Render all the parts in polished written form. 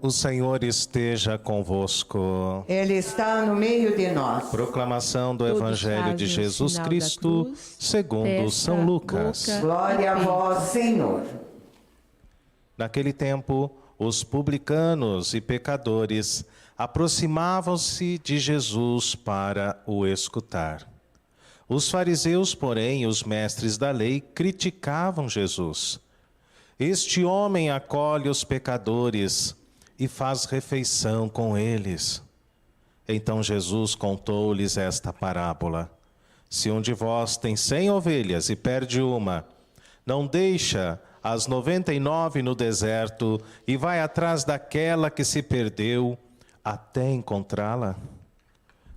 O Senhor esteja convosco. Ele está no meio de nós. Proclamação do Todos Evangelho de fazem o Jesus sinal da Cristo, cruz. segundo Testa, São Lucas. boca. Glória a vós, Senhor. Naquele tempo, os publicanos e pecadores aproximavam-se de Jesus para o escutar. Os fariseus, porém, e os mestres da lei criticavam Jesus. Este homem acolhe os pecadores e faz refeição com eles. Então Jesus contou-lhes esta parábola. Se um de vós tem 100 ovelhas e perde uma, não deixa as 99 no deserto e vai atrás daquela que se perdeu até encontrá-la?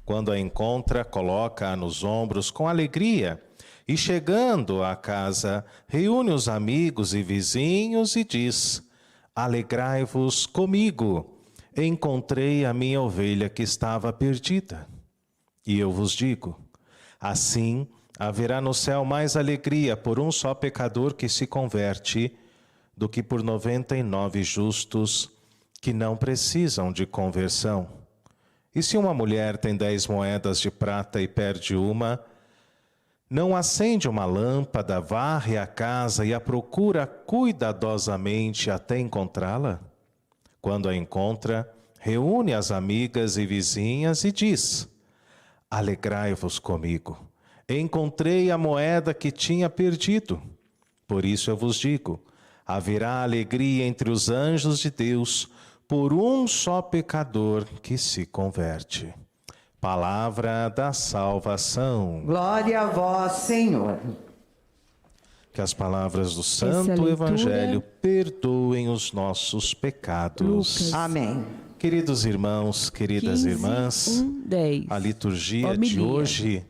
Quando a encontra, coloca-a nos ombros com alegria e, chegando à casa, reúne os amigos e vizinhos e diz: alegrai-vos comigo, encontrei a minha ovelha que estava perdida. E eu vos digo, assim haverá no céu mais alegria por um só pecador que se converte do que por 99 justos que não precisam de conversão. E se uma mulher tem 10 moedas de prata e perde uma, não acende uma lâmpada, varre a casa e a procura cuidadosamente até encontrá-la? Quando a encontra, reúne as amigas e vizinhas e diz: alegrai-vos comigo, encontrei a moeda que tinha perdido. Por isso eu vos digo, haverá alegria entre os anjos de Deus por um só pecador que se converte. Palavra da salvação. Glória a vós, Senhor. Que as palavras do Essa Santo leitura- Evangelho perdoem os nossos pecados. Lucas. Amém. Queridos irmãos, queridas 15, irmãs, 10. a liturgia de Homilia. hoje,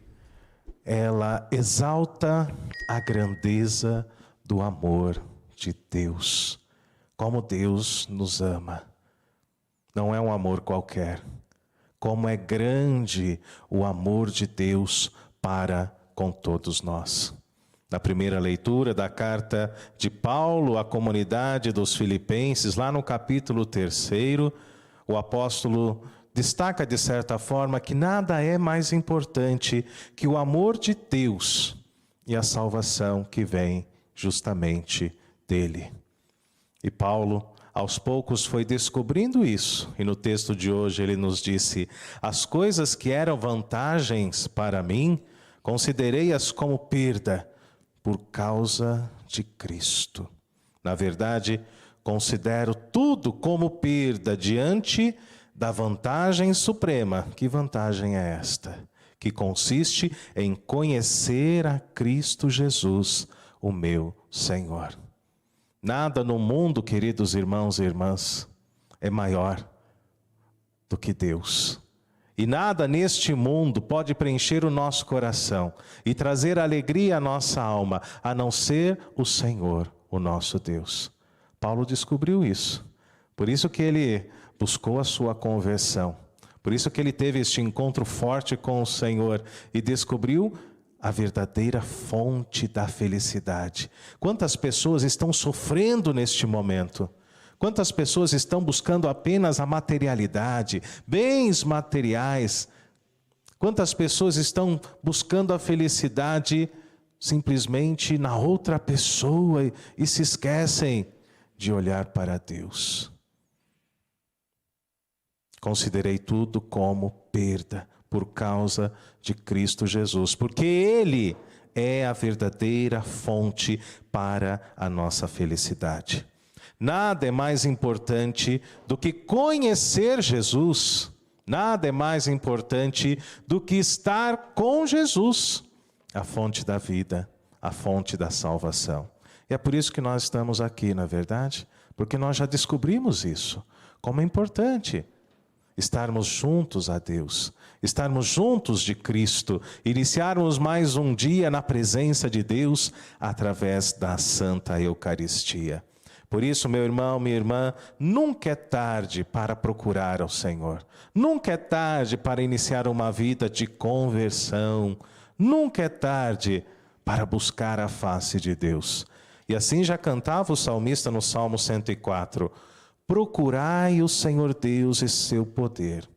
ela exalta a grandeza do amor de Deus. Como Deus nos ama. Não é um amor qualquer. Como é grande o amor de Deus para com todos nós. Na primeira leitura da carta de Paulo à comunidade dos Filipenses, lá no capítulo 3, o apóstolo destaca de certa forma que nada é mais importante que o amor de Deus e a salvação que vem justamente dele. E Paulo, aos poucos, foi descobrindo isso. E no texto de hoje ele nos disse: as coisas que eram vantagens para mim, considerei-as como perda por causa de Cristo. Na verdade, considero tudo como perda diante da vantagem suprema. Que vantagem é esta? Que consiste em conhecer a Cristo Jesus, o meu Senhor. Nada no mundo, queridos irmãos e irmãs, é maior do que Deus. E nada neste mundo pode preencher o nosso coração e trazer alegria à nossa alma, a não ser o Senhor, o nosso Deus. Paulo descobriu isso. Por isso que ele buscou a sua conversão. Por isso que ele teve este encontro forte com o Senhor e descobriu a verdadeira fonte da felicidade. Quantas pessoas estão sofrendo neste momento? Quantas pessoas estão buscando apenas a materialidade, bens materiais? Quantas pessoas estão buscando a felicidade simplesmente na outra pessoa e se esquecem de olhar para Deus? Considerei tudo como perda por causa de Cristo Jesus, porque Ele é a verdadeira fonte para a nossa felicidade. Nada é mais importante do que conhecer Jesus. Nada é mais importante do que estar com Jesus, a fonte da vida, a fonte da salvação. E é por isso que nós estamos aqui, não é verdade? Porque nós já descobrimos isso, como é importante estarmos juntos a Deus, estarmos juntos de Cristo, iniciarmos mais um dia na presença de Deus através da Santa Eucaristia. Por isso, meu irmão, minha irmã, nunca é tarde para procurar ao Senhor. Nunca é tarde para iniciar uma vida de conversão. Nunca é tarde para buscar a face de Deus. E assim já cantava o salmista no Salmo 104. procurai o Senhor Deus e seu poder.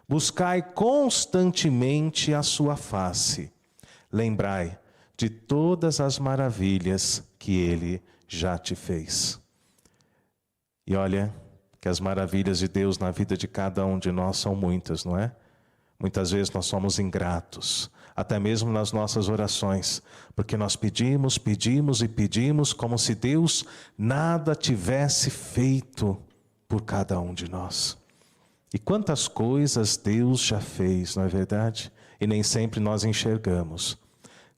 Buscai constantemente a sua face. Lembrai de todas as maravilhas que Ele já te fez. E olha que as maravilhas de Deus na vida de cada um de nós são muitas, não é? Muitas vezes nós somos ingratos, até mesmo nas nossas orações, porque nós pedimos, pedimos e pedimos como se Deus nada tivesse feito por cada um de nós. E quantas coisas Deus já fez, não é verdade? E nem sempre nós enxergamos.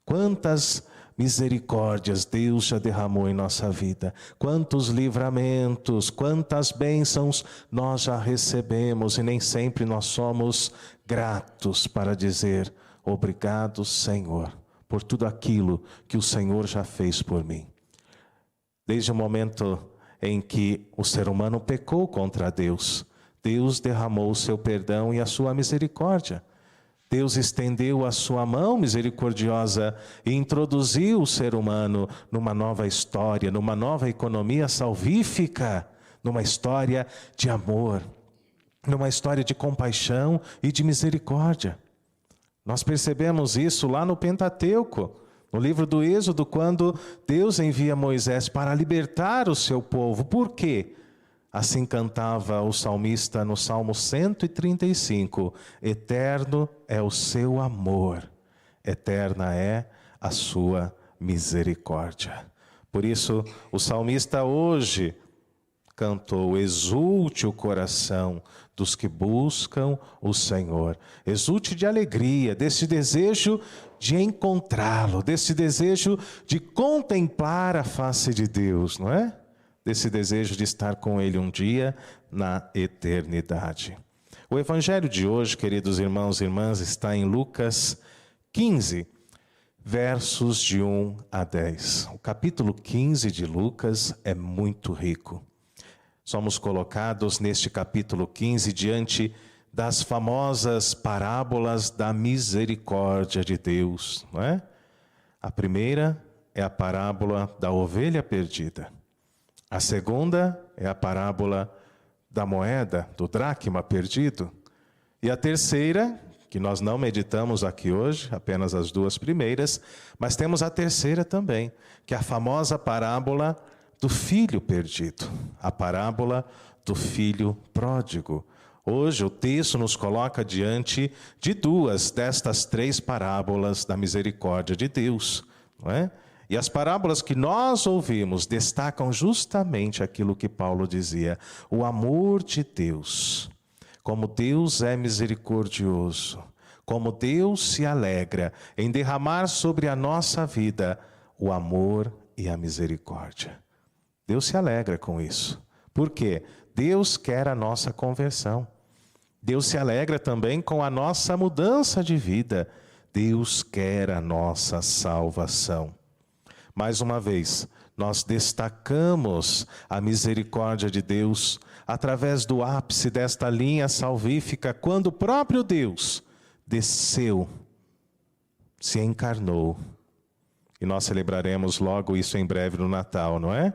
Quantas misericórdias Deus já derramou em nossa vida. Quantos livramentos, quantas bênçãos nós já recebemos e nem sempre nós somos gratos para dizer obrigado, Senhor, por tudo aquilo que o Senhor já fez por mim. Desde o momento em que o ser humano pecou contra Deus, Deus derramou o seu perdão e a sua misericórdia. Deus estendeu a sua mão misericordiosa e introduziu o ser humano numa nova história, numa nova economia salvífica, numa história de amor, numa história de compaixão e de misericórdia. Nós percebemos isso lá no Pentateuco, no livro do Êxodo, quando Deus envia Moisés para libertar o seu povo. Por quê? Assim cantava o salmista no Salmo 135, eterno é o seu amor, eterna é a sua misericórdia. Por isso, o salmista hoje cantou, exulte o coração dos que buscam o Senhor. Exulte de alegria, desse desejo de encontrá-lo, desse desejo de contemplar a face de Deus, não é? Desse desejo de estar com Ele um dia na eternidade. O evangelho de hoje, queridos irmãos e irmãs, está em Lucas 15, versos de 1 a 10. O capítulo 15 de Lucas é muito rico. Somos colocados neste capítulo 15 diante das famosas parábolas da misericórdia de Deus, não é? A primeira é a parábola da ovelha perdida. A segunda é a parábola da moeda, do dracma perdido. E a terceira, que nós não meditamos aqui hoje, apenas as duas primeiras, mas temos a terceira também, que é a famosa parábola do filho perdido, a parábola do filho pródigo. Hoje o texto nos coloca diante de duas destas três parábolas da misericórdia de Deus, não é? E as parábolas que nós ouvimos destacam justamente aquilo que Paulo dizia, o amor de Deus, como Deus é misericordioso, como Deus se alegra em derramar sobre a nossa vida o amor e a misericórdia. Deus se alegra com isso. Por quê? Deus quer a nossa conversão. Deus se alegra também com a nossa mudança de vida. Deus quer a nossa salvação. Mais uma vez, nós destacamos a misericórdia de Deus através do ápice desta linha salvífica, quando o próprio Deus desceu, se encarnou. E nós celebraremos logo isso em breve no Natal, não é?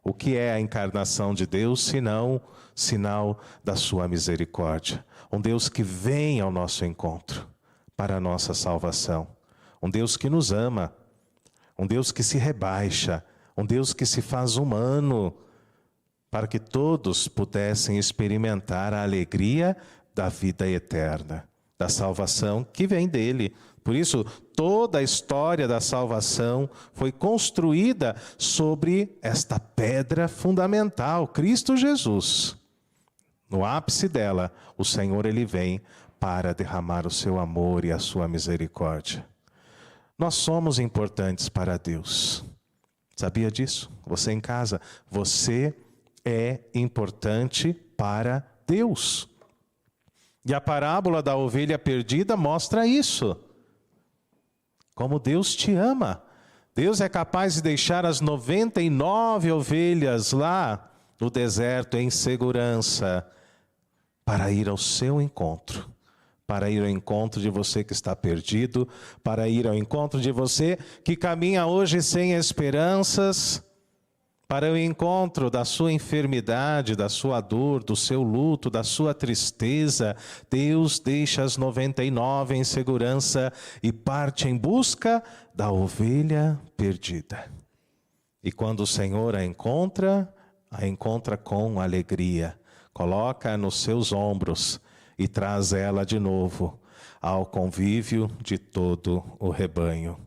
O que é a encarnação de Deus, senão sinal da sua misericórdia? Um Deus que vem ao nosso encontro para a nossa salvação. Um Deus que nos ama. Um Deus que se rebaixa, um Deus que se faz humano, para que todos pudessem experimentar a alegria da vida eterna, da salvação que vem dele. Por isso, toda a história da salvação foi construída sobre esta pedra fundamental, Cristo Jesus. No ápice dela, o Senhor, Ele vem para derramar o seu amor e a sua misericórdia. Nós somos importantes para Deus. Sabia disso? Você em casa, você é importante para Deus. E a parábola da ovelha perdida mostra isso. Como Deus te ama. Deus é capaz de deixar as 99 ovelhas lá no deserto em segurança para ir ao seu encontro. Para ir ao encontro de você que está perdido, para ir ao encontro de você que caminha hoje sem esperanças, para o encontro da sua enfermidade, da sua dor, do seu luto, da sua tristeza, Deus deixa as 99 em segurança e parte em busca da ovelha perdida. E quando o Senhor a encontra com alegria, coloca nos seus ombros e traz ela de novo ao convívio de todo o rebanho.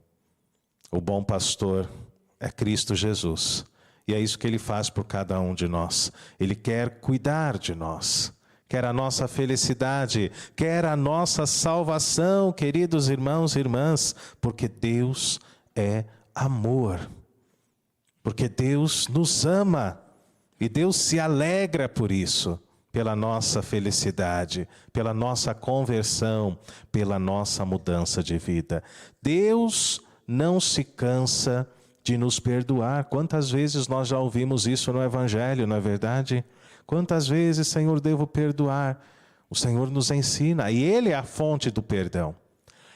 O bom pastor é Cristo Jesus. E é isso que Ele faz por cada um de nós. Ele quer cuidar de nós, quer a nossa felicidade, quer a nossa salvação, queridos irmãos e irmãs, porque Deus é amor. Porque Deus nos ama e Deus se alegra por isso, pela nossa felicidade, pela nossa conversão, pela nossa mudança de vida. Deus não se cansa de nos perdoar. Quantas vezes nós já ouvimos isso no Evangelho, não é verdade? Quantas vezes, Senhor, devo perdoar? O Senhor nos ensina, e Ele é a fonte do perdão.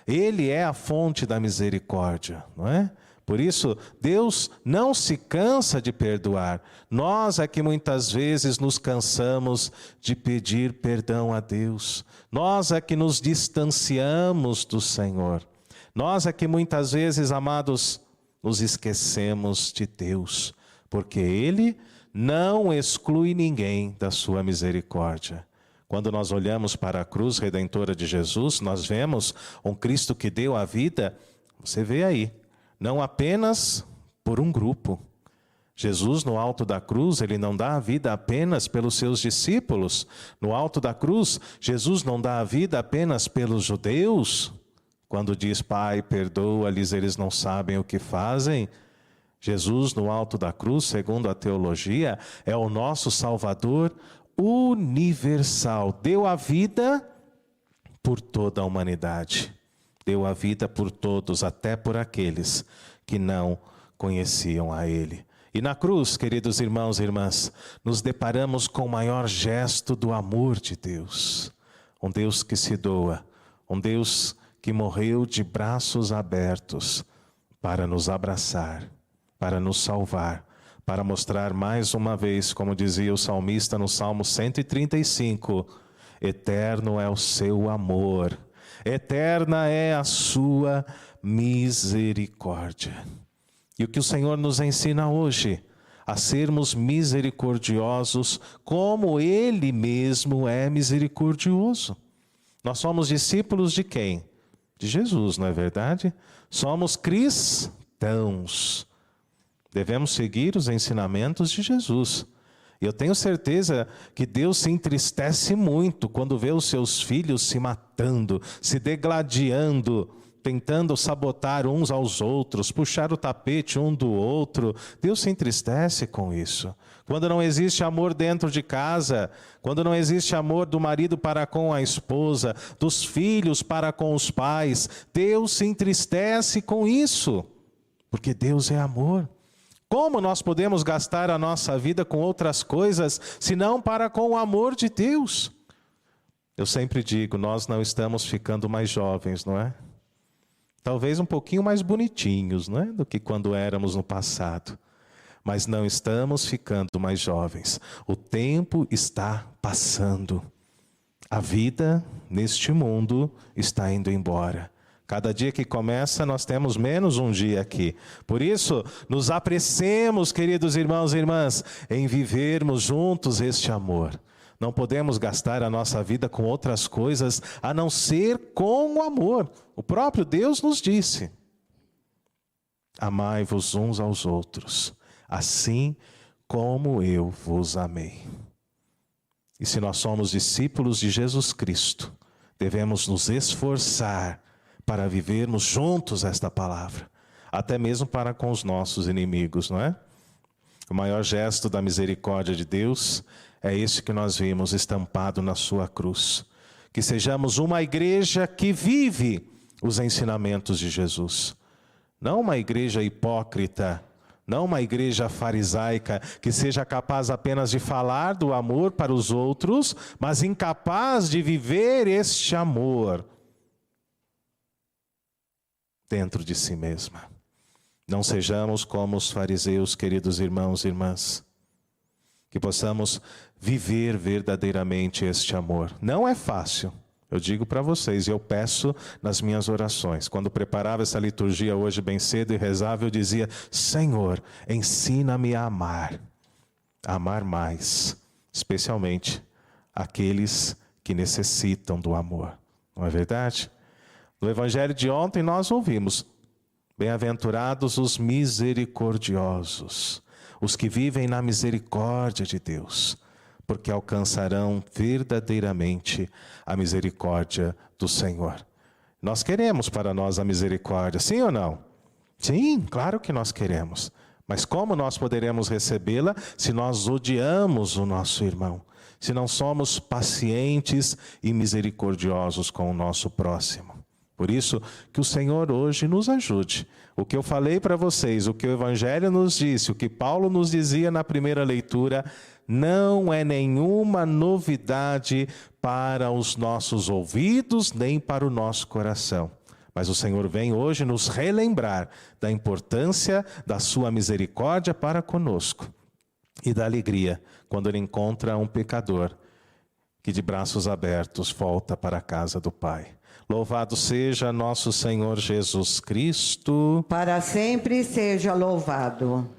Ele é a fonte da misericórdia, não é? Por isso, Deus não se cansa de perdoar. Nós é que muitas vezes nos cansamos de pedir perdão a Deus. Nós é que nos distanciamos do Senhor. Nós é que muitas vezes, amados, nos esquecemos de Deus, porque Ele não exclui ninguém da sua misericórdia. Quando nós olhamos para a cruz redentora de Jesus, nós vemos um Cristo que deu a vida, você vê aí, não apenas por um grupo. Jesus, no alto da cruz, Ele não dá a vida apenas pelos seus discípulos. No alto da cruz, Jesus não dá a vida apenas pelos judeus. Quando diz, Pai, perdoa-lhes, eles não sabem o que fazem. Jesus, no alto da cruz, segundo a teologia, é o nosso Salvador universal. Deu a vida por toda a humanidade. Deu a vida por todos, até por aqueles que não conheciam a Ele. E na cruz, queridos irmãos e irmãs, nos deparamos com o maior gesto do amor de Deus. Um Deus que se doa, um Deus que morreu de braços abertos para nos abraçar, para nos salvar, para mostrar mais uma vez, como dizia o salmista no Salmo 135, eterno é o seu amor, eterna é a sua misericórdia. E o que o Senhor nos ensina hoje, a sermos misericordiosos como Ele mesmo é misericordioso. Nós somos discípulos de quem? De Jesus, não é verdade? Somos cristãos. Devemos seguir os ensinamentos de Jesus. E eu tenho certeza que Deus se entristece muito quando vê os seus filhos se matando, se degladiando, tentando sabotar uns aos outros, puxar o tapete um do outro. Deus se entristece com isso. Quando não existe amor dentro de casa, quando não existe amor do marido para com a esposa, dos filhos para com os pais, Deus se entristece com isso, porque Deus é amor. Como nós podemos gastar a nossa vida com outras coisas, senão para com o amor de Deus? Eu sempre digo, nós não estamos ficando mais jovens, não é? Talvez um pouquinho mais bonitinhos, não é? Do que quando éramos no passado. Mas não estamos ficando mais jovens. O tempo está passando. A vida neste mundo está indo embora. Cada dia que começa, nós temos menos um dia aqui. Por isso, nos apressemos, queridos irmãos e irmãs, em vivermos juntos este amor. Não podemos gastar a nossa vida com outras coisas, a não ser com o amor. O próprio Deus nos disse, amai-vos uns aos outros, assim como eu vos amei. E se nós somos discípulos de Jesus Cristo, devemos nos esforçar para vivermos juntos esta palavra, até mesmo para com os nossos inimigos, não é? O maior gesto da misericórdia de Deus é este que nós vimos estampado na sua cruz. Que sejamos uma igreja que vive os ensinamentos de Jesus. Não uma igreja hipócrita, não uma igreja farisaica que seja capaz apenas de falar do amor para os outros, mas incapaz de viver este amor dentro de si mesma. Não sejamos como os fariseus, queridos irmãos e irmãs. Que possamos viver verdadeiramente este amor. Não é fácil, eu digo para vocês, e eu peço nas minhas orações. Quando preparava essa liturgia hoje bem cedo e rezava, eu dizia: Senhor, ensina-me a amar mais, especialmente aqueles que necessitam do amor. Não é verdade? No Evangelho de ontem nós ouvimos: bem-aventurados os misericordiosos, os que vivem na misericórdia de Deus, porque alcançarão verdadeiramente a misericórdia do Senhor. Nós queremos para nós a misericórdia, sim ou não? Sim, claro que nós queremos. Mas como nós poderemos recebê-la se nós odiamos o nosso irmão? Se não somos pacientes e misericordiosos com o nosso próximo? Por isso, que o Senhor hoje nos ajude. O que eu falei para vocês, o que o Evangelho nos disse, o que Paulo nos dizia na primeira leitura, não é nenhuma novidade para os nossos ouvidos, nem para o nosso coração. Mas o Senhor vem hoje nos relembrar da importância da sua misericórdia para conosco e da alegria quando Ele encontra um pecador que de braços abertos volta para a casa do Pai. Louvado seja nosso Senhor Jesus Cristo. Para sempre seja louvado.